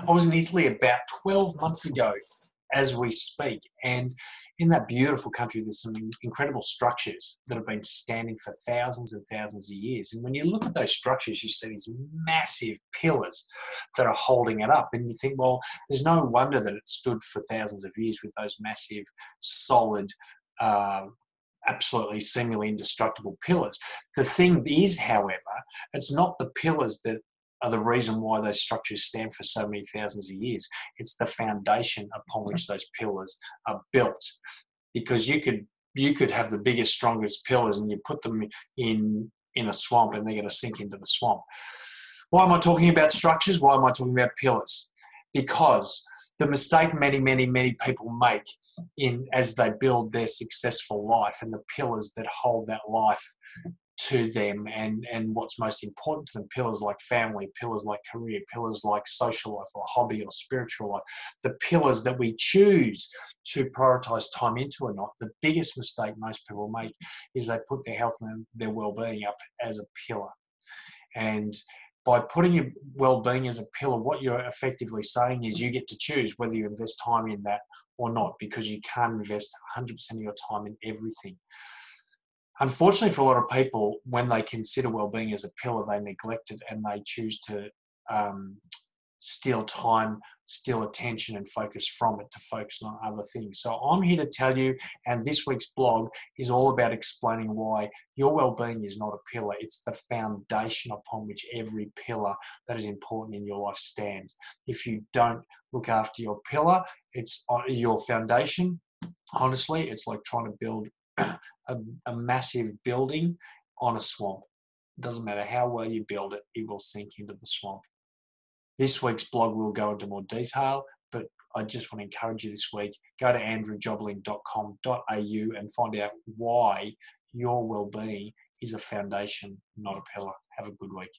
I was in Italy about 12 months ago as we speak, and in that beautiful country there's some incredible structures that have been standing for thousands and thousands of years. And when you look at those structures, you see these massive pillars that are holding it up, and you think, well, there's no wonder that it stood for thousands of years with those massive, solid, absolutely seemingly indestructible pillars. The thing is, however, it's not the pillars that are the reason why those structures stand for so many thousands of years. It's the foundation upon which those pillars are built. Because you could have the biggest, strongest pillars, and you put them in a swamp, and they're going to sink into the swamp. Why am I talking about structures? Why am I talking about pillars? Because the mistake many people make as they build their successful life, and the pillars that hold that life to them, and what's most important to them, pillars like family, pillars like career, pillars like social life or hobby or spiritual life, the pillars that we choose to prioritize time into or not. The biggest mistake most people make is they put their health and their well-being up as a pillar. And by putting your well-being as a pillar, what you're effectively saying is you get to choose whether you invest time in that or not, because you can't invest 100% of your time in everything. Unfortunately, for a lot of people, when they consider well-being as a pillar, they neglect it, and they choose to steal time, steal attention, and focus from it to focus on other things. So I'm here to tell you, and this week's blog is all about explaining why your well-being is not a pillar. It's the foundation upon which every pillar that is important in your life stands. If you don't look after your pillar, it's your foundation. Honestly, it's like trying to build a massive building on a swamp. It doesn't matter how well you build it, it will sink into the swamp. This week's blog will go into more detail, but I just want to encourage you this week, go to andrewjobling.com.au and find out why your well-being is a foundation, not a pillar. Have a good week.